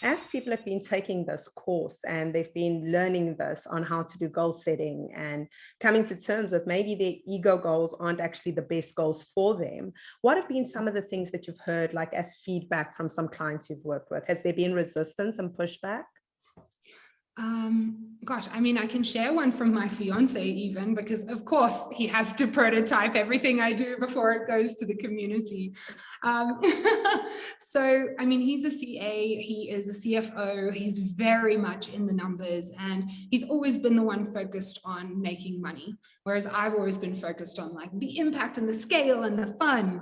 as people have been taking this course and they've been learning this on how to do goal setting and coming to terms with maybe their ego goals aren't actually the best goals for them, what have been some of the things that you've heard, like as feedback from some clients you've worked with? Has there been resistance and pushback? Gosh, I mean, I can share one from my fiance even, because of course he has to prototype everything I do before it goes to the community. So, I mean, he's a CA, he is a CFO, he's very much in the numbers, and he's always been the one focused on making money. Whereas I've always been focused on like the impact and the scale and the fun.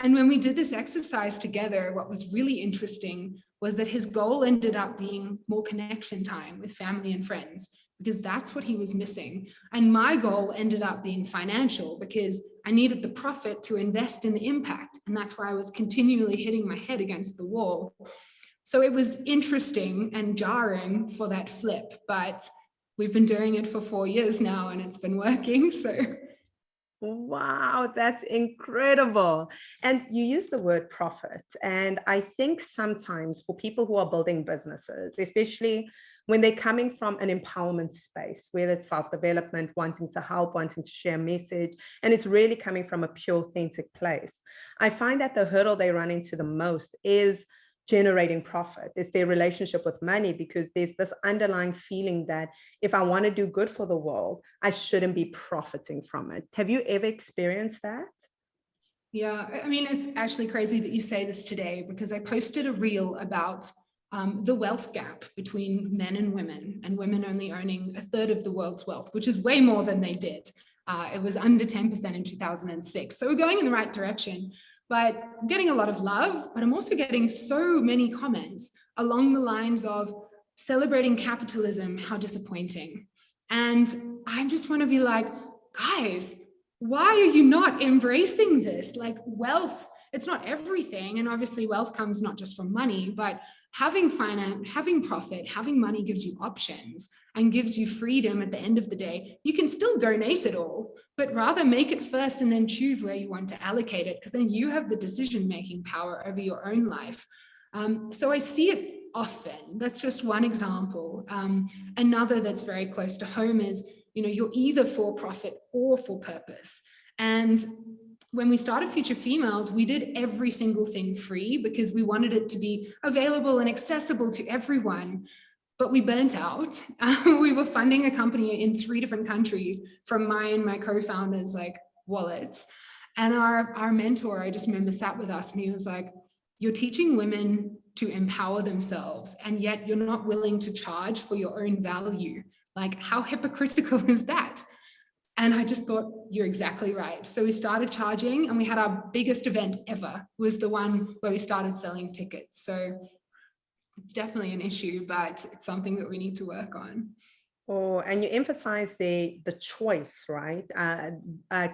And when we did this exercise together, what was really interesting was that his goal ended up being more connection time with family and friends, because that's what he was missing. And my goal ended up being financial, because I needed the profit to invest in the impact. And that's why I was continually hitting my head against the wall. So it was interesting and jarring for that flip, but we've been doing it for 4 years now and it's been working. So wow, that's incredible. And you use the word profit. And I think sometimes for people who are building businesses, especially when they're coming from an empowerment space, whether it's self-development, wanting to help, wanting to share a message, and it's really coming from a pure, authentic place, I find that the hurdle they run into the most is generating profit. It's their relationship with money, because there's this underlying feeling that if I want to do good for the world, I shouldn't be profiting from it. Have you ever experienced that? yeah, I mean, it's actually crazy that you say this today, because I posted a reel about the wealth gap between men and women only owning a third of the world's wealth, which is way more than they did. It was under 10% in 2006. So we're going in the right direction, but I'm getting a lot of love, but I'm also getting so many comments along the lines of celebrating capitalism, how disappointing. And I just want to be like, guys, why are you not embracing this? Like, wealth, it's not everything. And obviously wealth comes not just from money, but having finance, having profit, having money gives you options and gives you freedom at the end of the day. You can still donate it all, but rather make it first and then choose where you want to allocate it, because then you have the decision-making power over your own life. So I see it often. That's just one example. Another that's very close to home is, you know, you're either for profit or for purpose. And when we started Future Females, we did every single thing free because we wanted it to be available and accessible to everyone. But we burnt out. We were funding a company in 3 different countries from my and my co-founders' like wallets. And our mentor, I just remember, sat with us and he was like, you're teaching women to empower themselves, and yet you're not willing to charge for your own value. Like, how hypocritical is that? And I just thought, you're exactly right. So we started charging, and we had our biggest event ever, was the one where we started selling tickets. So it's definitely an issue, but it's something that we need to work on. Oh, and you emphasize the choice, right?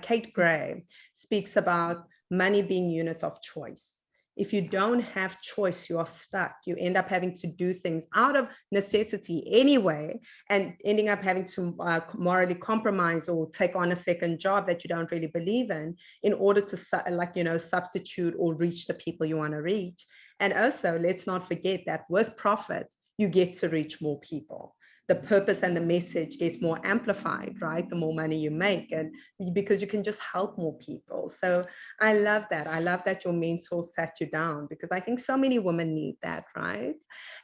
Kate Gray speaks about money being unit of choice. If you don't have choice, you are stuck. You end up having to do things out of necessity anyway, and ending up having to morally compromise or take on a second job that you don't really believe in order to, substitute or reach the people you want to reach. And also, let's not forget that with profit, you get to reach more people. The purpose and the message gets more amplified, right? The more money you make, and because you can just help more people. So I love that. I love that your mentor sat you down, because I think so many women need that, right?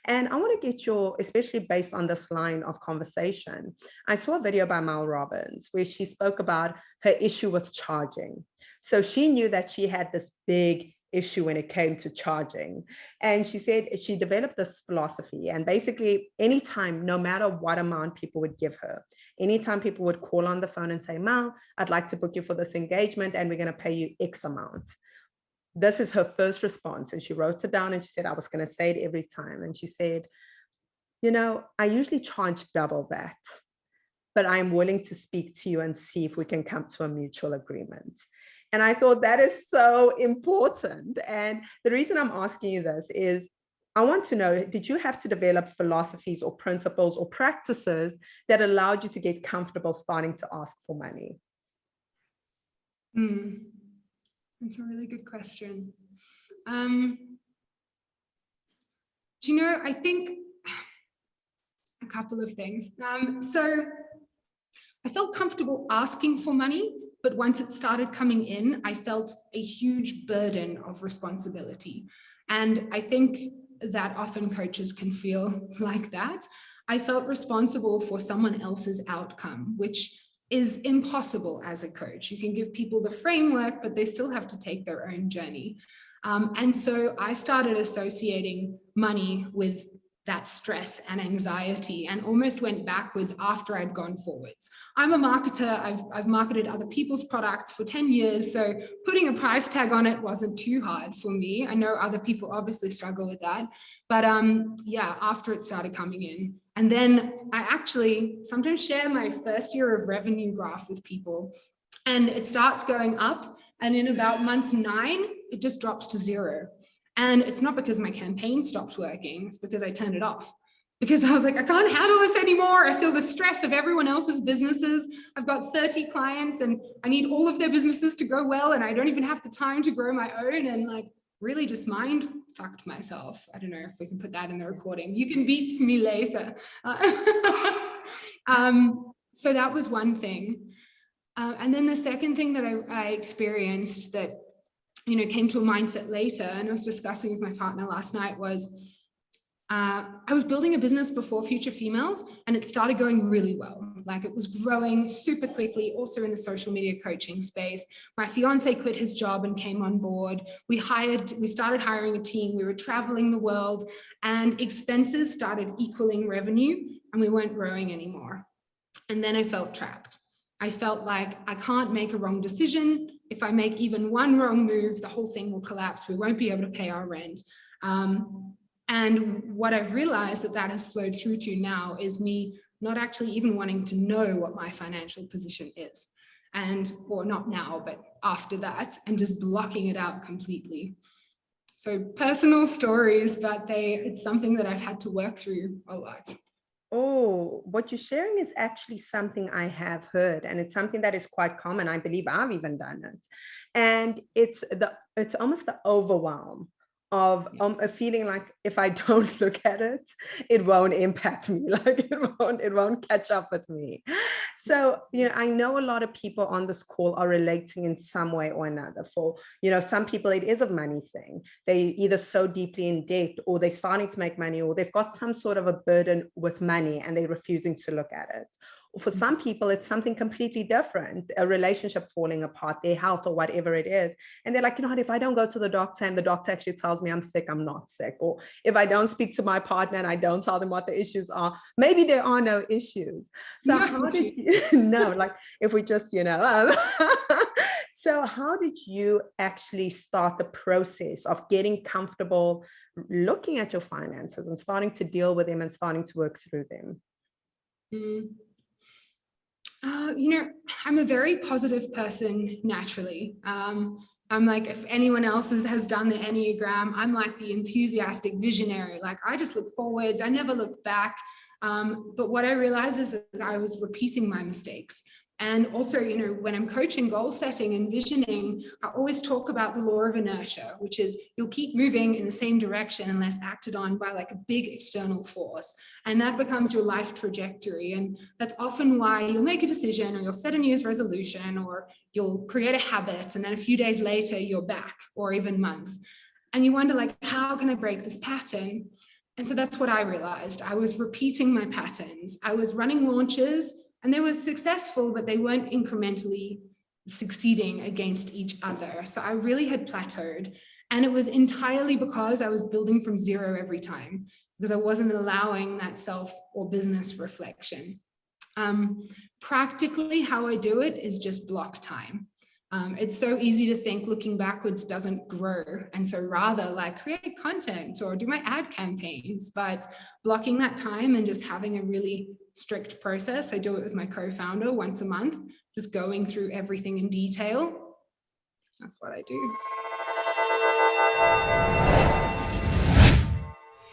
And I want to get especially based on this line of conversation, I saw a video by Mel Robbins where she spoke about her issue with charging. So she knew that she had this big issue when it came to charging. And she said she developed this philosophy, and basically anytime, no matter what amount people would give her, anytime people would call on the phone and say, Mal, I'd like to book you for this engagement and we're going to pay you X amount. This is her first response. And she wrote it down and she said, I was going to say it every time. And she said, I usually charge double that, but I'm willing to speak to you and see if we can come to a mutual agreement. And I thought that is so important. And the reason I'm asking you this is I want to know, did you have to develop philosophies or principles or practices that allowed you to get comfortable starting to ask for money? That's a really good question. Do you know, I think a couple of things. So I felt comfortable asking for money, but once it started coming in, I felt a huge burden of responsibility. And I think that often coaches can feel like that. I felt responsible for someone else's outcome, which is impossible as a coach. You can give people the framework, but they still have to take their own journey. And so I started associating money with that stress and anxiety, and almost went backwards after I'd gone forwards. I'm a marketer. I've marketed other people's products for 10 years. So putting a price tag on it wasn't too hard for me. I know other people obviously struggle with that. But yeah, after it started coming in. And then I actually sometimes share my first year of revenue graph with people. And it starts going up. And in about month 9, it just drops to 0. And it's not because my campaign stopped working, it's because I turned it off. Because I was like, I can't handle this anymore. I feel the stress of everyone else's businesses. I've got 30 clients and I need all of their businesses to go well. And I don't even have the time to grow my own. And like, really just mind fucked myself. I don't know if we can put that in the recording. You can beep me later. So that was one thing. And then the second thing that I experienced that came to a mindset later, and I was discussing with my partner last night, was I was building a business before Future Females, and it started going really well. Like, it was growing super quickly, also in the social media coaching space. My fiance quit his job and came on board. We started hiring a team. We were traveling the world, and expenses started equaling revenue, and we weren't growing anymore. And then I felt trapped. I felt like I can't make a wrong decision. If I make even one wrong move, the whole thing will collapse. We won't be able to pay our rent. And what I've realized that has flowed through to now is me not actually even wanting to know what my financial position is. Or not now, but after that, and just blocking it out completely. So personal stories, but it's something that I've had to work through a lot. Oh, what you're sharing is actually something I have heard, and it's something that is quite common. I believe I've even done it. And it's almost the overwhelm of a feeling like if I don't look at it, it won't impact me. Like it won't catch up with me. So, I know a lot of people on this call are relating in some way or another. For, some people, it is a money thing. They either so deeply in debt, or they're starting to make money, or they've got some sort of a burden with money and they're refusing to look at it. For some people, it's something completely different, a relationship falling apart, their health, or whatever it is. And they're like, what, if I don't go to the doctor and the doctor actually tells me I'm sick, I'm not sick. Or if I don't speak to my partner and I don't tell them what the issues are, maybe there are no issues. So how did you know, like, if we just, so how did you actually start the process of getting comfortable looking at your finances and starting to deal with them and starting to work through them? I'm a very positive person naturally. I'm like, if anyone else has done the Enneagram, I'm like the enthusiastic visionary. Like, I just look forwards. I never look back. But what I realized is that I was repeating my mistakes. And also, when I'm coaching goal setting and visioning, I always talk about the law of inertia, which is you'll keep moving in the same direction unless acted on by like a big external force. And that becomes your life trajectory. And that's often why you'll make a decision, or you'll set a New Year's resolution, or you'll create a habit. And then a few days later, you're back, or even months. And you wonder, like, how can I break this pattern? And so that's what I realized. I was repeating my patterns. I was running launches, and they were successful, but they weren't incrementally succeeding against each other. So I really had plateaued. And it was entirely because I was building from zero every time, because I wasn't allowing that self or business reflection. Practically, how I do it is just block time. It's so easy to think looking backwards doesn't grow. And so rather, like, create content or do my ad campaigns, but blocking that time and just having a really strict process. I do it with my co-founder once a month, just going through everything in detail. That's what I do.